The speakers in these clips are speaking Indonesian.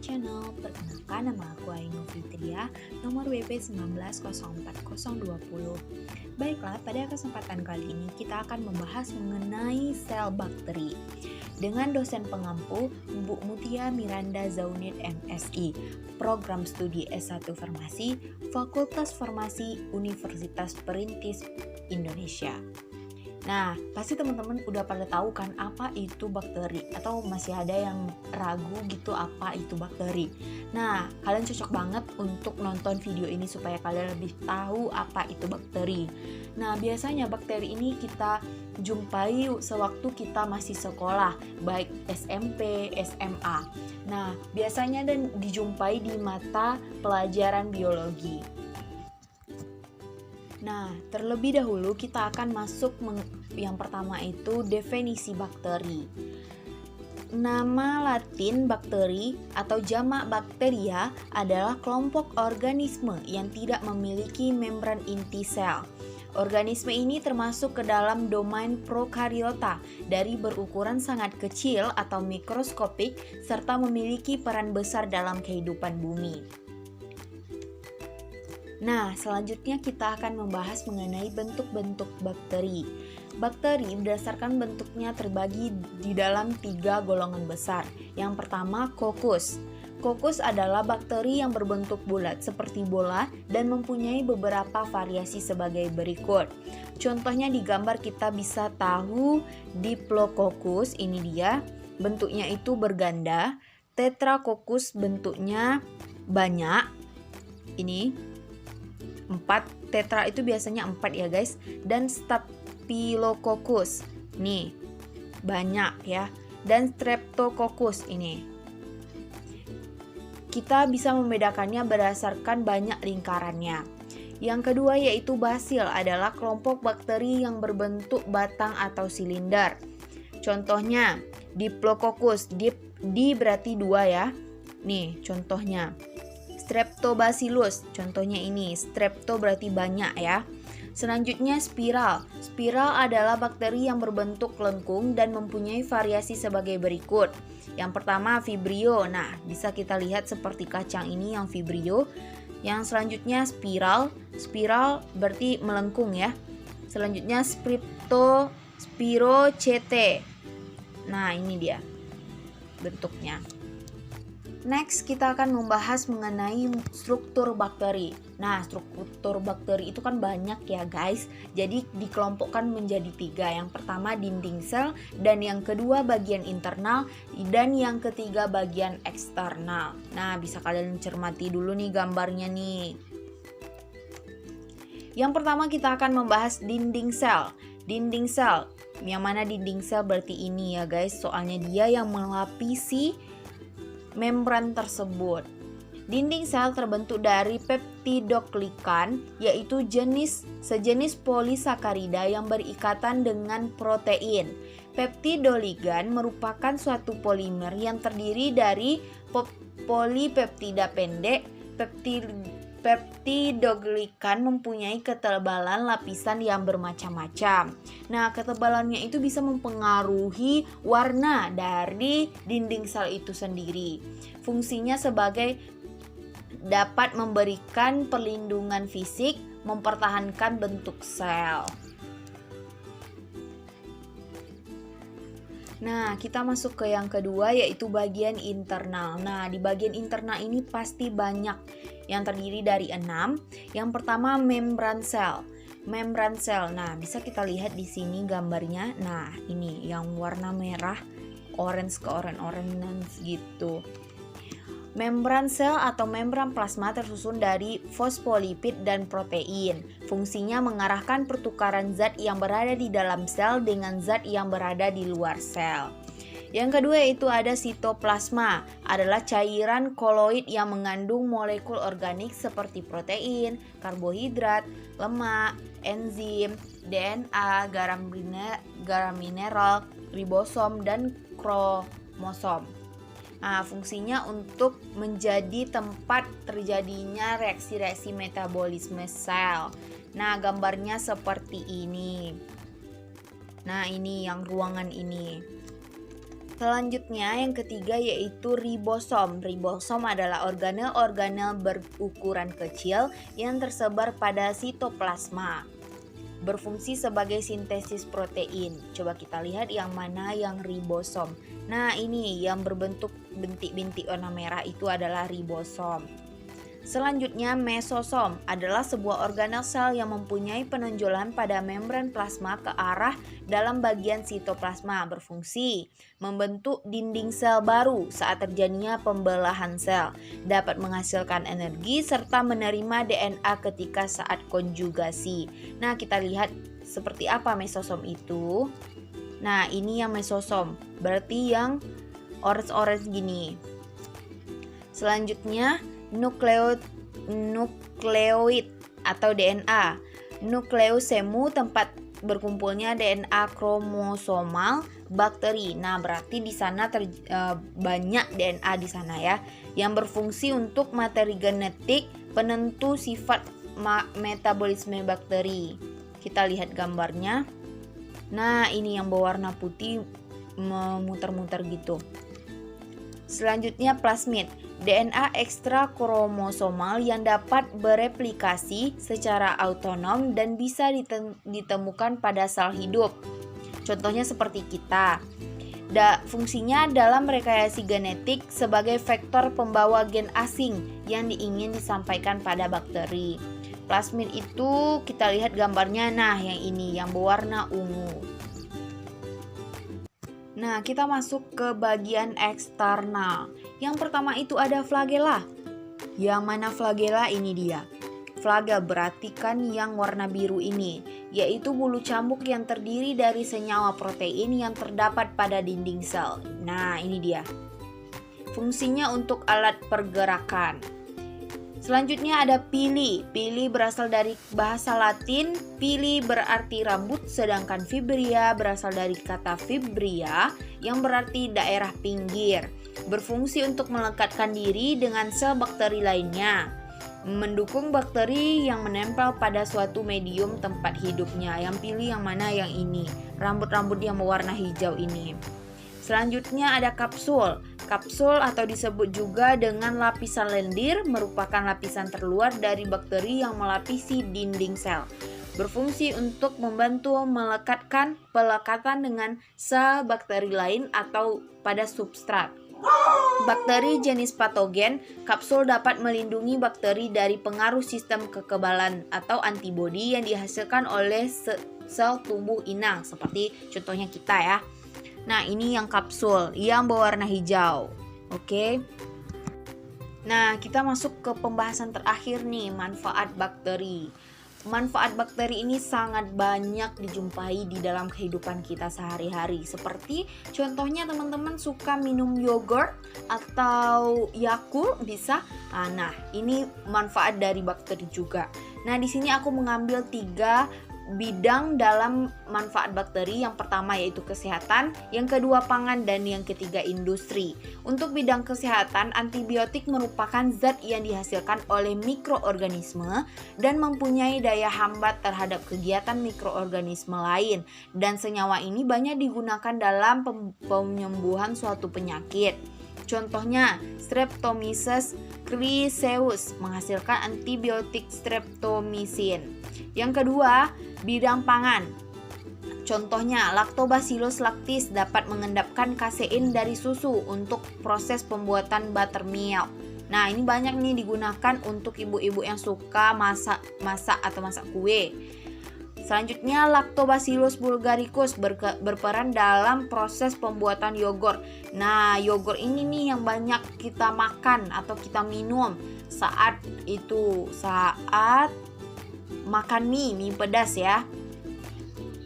channel. Perkenalkan, nama aku Ainul Fitria, nomor WP 1904020. Baiklah, pada kesempatan kali ini kita akan membahas mengenai sel bakteri dengan dosen pengampu Bu Mutia Miranda Zaunid MSI, Program Studi S1 Farmasi, Fakultas Farmasi Universitas Perintis Indonesia. Nah, pasti teman-teman udah pada tahu kan apa itu bakteri, atau masih ada yang ragu gitu apa itu bakteri. Nah, kalian cocok banget untuk nonton video ini supaya kalian lebih tahu apa itu bakteri. Nah, biasanya bakteri ini kita jumpai sewaktu kita masih sekolah, baik SMP, SMA. Nah, biasanya dan dijumpai di mata pelajaran biologi. Nah, terlebih dahulu kita akan masuk yang pertama itu definisi bakteri. Nama Latin bakteri atau jamak bakteria adalah kelompok organisme yang tidak memiliki membran inti sel. Organisme ini termasuk ke dalam domain prokariota dari berukuran sangat kecil atau mikroskopik serta memiliki peran besar dalam kehidupan bumi. Nah, selanjutnya kita akan membahas mengenai bentuk-bentuk bakteri. Bakteri berdasarkan bentuknya terbagi di dalam 3 golongan besar. Yang pertama, kokus. Kokus adalah bakteri yang berbentuk bulat seperti bola dan mempunyai beberapa variasi sebagai berikut. Contohnya di gambar kita bisa tahu Diplococus, ini dia, bentuknya itu berganda. Tetracoccus bentuknya banyak, ini 4, tetra itu biasanya 4 ya guys, dan Staphylococcus nih banyak ya, dan Streptococcus ini kita bisa membedakannya berdasarkan banyak lingkarannya. Yang kedua yaitu basil, adalah kelompok bakteri yang berbentuk batang atau silinder. Contohnya Diplococcus, di berarti 2 ya, nih contohnya. Streptobacillus, contohnya ini, strepto berarti banyak ya. Selanjutnya spiral. Spiral adalah bakteri yang berbentuk lengkung dan mempunyai variasi sebagai berikut. Yang pertama vibrio, nah bisa kita lihat seperti kacang ini yang vibrio. Yang selanjutnya spiral, spiral berarti melengkung ya. Selanjutnya spirochete. Nah ini dia bentuknya. Next, kita akan membahas mengenai struktur bakteri. Nah, struktur bakteri itu kan banyak ya guys. Jadi dikelompokkan menjadi 3. Yang pertama dinding sel, dan yang kedua bagian internal, dan yang ketiga bagian eksternal. Nah, bisa kalian cermati dulu nih gambarnya nih. Yang pertama kita akan membahas dinding sel. Dinding sel, yang mana dinding sel berarti ini ya guys, soalnya dia yang melapisi membran tersebut. Dinding sel terbentuk dari peptidoglikan, yaitu sejenis polisakarida yang berikatan dengan protein. Peptidoligan merupakan suatu polimer yang terdiri dari polipeptida pendek. Peptidoglikan mempunyai ketebalan lapisan yang bermacam-macam. Nah, ketebalannya itu bisa mempengaruhi warna dari dinding sel itu sendiri. Fungsinya sebagai dapat memberikan perlindungan fisik, mempertahankan bentuk sel. Nah, kita masuk ke yang kedua yaitu bagian internal. Nah, di bagian internal ini pasti banyak yang terdiri dari 6. Yang pertama membran sel. Membran sel. Nah, bisa kita lihat di sini gambarnya. Nah, ini yang warna merah, orange ke orange gitu. Membran sel atau membran plasma tersusun dari fosfolipid dan protein. Fungsinya mengarahkan pertukaran zat yang berada di dalam sel dengan zat yang berada di luar sel. Yang kedua yaitu ada sitoplasma, adalah cairan koloid yang mengandung molekul organik seperti protein, karbohidrat, lemak, enzim, DNA, garam mineral, ribosom, dan kromosom. Nah, fungsinya untuk menjadi tempat terjadinya reaksi-reaksi metabolisme sel. Nah, gambarnya seperti ini. Nah, ini yang ruangan ini. Selanjutnya yang ketiga yaitu ribosom. Ribosom adalah organel-organel berukuran kecil yang tersebar pada sitoplasma. Berfungsi sebagai sintesis protein. Coba kita lihat yang mana yang ribosom. Nah, ini yang berbentuk bintik-bintik warna merah itu adalah ribosom. Selanjutnya, mesosom adalah sebuah organel sel yang mempunyai penonjolan pada membran plasma ke arah dalam bagian sitoplasma, berfungsi membentuk dinding sel baru saat terjadinya pembelahan sel, dapat menghasilkan energi serta menerima DNA ketika saat konjugasi. Nah, kita lihat seperti apa mesosom itu. Nah, ini yang mesosom, berarti yang orange-orange gini. Selanjutnya, nukleoid atau DNA. Nukleosemu tempat berkumpulnya DNA kromosomal bakteri. Nah, berarti di sana banyak DNA di sana ya, yang berfungsi untuk materi genetik penentu sifat metabolisme bakteri. Kita lihat gambarnya. Nah, ini yang berwarna putih memutar-mutar gitu. Selanjutnya plasmid, DNA ekstra kromosomal yang dapat bereplikasi secara autonom dan bisa ditemukan pada sel hidup. Contohnya seperti kita. Fungsinya dalam rekayasa genetik sebagai vektor pembawa gen asing yang ingin disampaikan pada bakteri. Plasmid itu kita lihat gambarnya, nah yang ini yang berwarna ungu. Nah, kita masuk ke bagian eksternal. Yang pertama itu ada flagella. Yang mana flagella ini dia. Flagel berarti kan yang warna biru ini, yaitu bulu cambuk yang terdiri dari senyawa protein yang terdapat pada dinding sel. Nah, ini dia. Fungsinya untuk alat pergerakan. Selanjutnya ada pili. Pili berasal dari bahasa Latin, pili berarti rambut, sedangkan fibria berasal dari kata fibria yang berarti daerah pinggir. Berfungsi untuk melekatkan diri dengan sel bakteri lainnya, mendukung bakteri yang menempel pada suatu medium tempat hidupnya. Yang pilih yang mana? Yang ini, rambut-rambut yang berwarna hijau ini. Selanjutnya ada kapsul. Kapsul atau disebut juga dengan lapisan lendir merupakan lapisan terluar dari bakteri yang melapisi dinding sel. Berfungsi untuk membantu melekatkan pelekatan dengan sel bakteri lain atau pada substrat. Bakteri jenis patogen, kapsul dapat melindungi bakteri dari pengaruh sistem kekebalan atau antibodi yang dihasilkan oleh sel tubuh inang, seperti contohnya kita ya. Nah, ini yang kapsul yang berwarna hijau. Oke. Nah, kita masuk ke pembahasan terakhir nih, manfaat bakteri. Manfaat bakteri ini sangat banyak dijumpai di dalam kehidupan kita sehari-hari. Seperti contohnya teman-teman suka minum yogurt atau Yakult bisa. Nah, ini manfaat dari bakteri juga. Nah, di sini aku mengambil 3 bidang dalam manfaat bakteri. Yang pertama yaitu kesehatan, yang kedua pangan, dan yang ketiga industri. Untuk bidang kesehatan, antibiotik merupakan zat yang dihasilkan oleh mikroorganisme dan mempunyai daya hambat terhadap kegiatan mikroorganisme lain, dan senyawa ini banyak digunakan dalam penyembuhan suatu penyakit. Contohnya, Streptomyces criceus menghasilkan antibiotik streptomycin. Yang kedua, bidang pangan. Contohnya, Lactobacillus lactis dapat mengendapkan kasein dari susu untuk proses pembuatan buttermilk. Nah, ini banyak nih digunakan untuk ibu-ibu yang suka masak atau masak kue. Selanjutnya, Lactobacillus bulgaricus berperan dalam proses pembuatan yogurt. Nah, yogurt ini nih yang banyak kita makan atau kita minum saat makan mie pedas ya.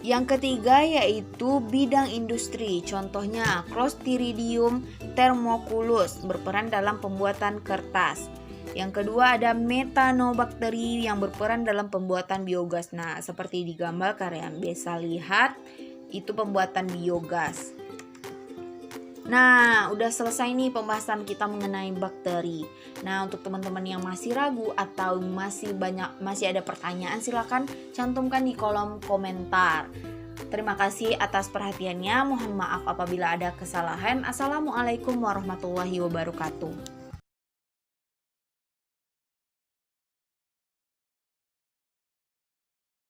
Yang ketiga yaitu bidang industri. Contohnya, Clostridium thermoculus berperan dalam pembuatan kertas. Yang kedua ada metanobakteri yang berperan dalam pembuatan biogas. Nah, seperti di gambar kalian bisa lihat itu pembuatan biogas. Nah, udah selesai nih pembahasan kita mengenai bakteri. Nah, untuk teman-teman yang masih ragu atau masih ada pertanyaan, silakan cantumkan di kolom komentar. Terima kasih atas perhatiannya. Mohon maaf apabila ada kesalahan. Assalamualaikum warahmatullahi wabarakatuh.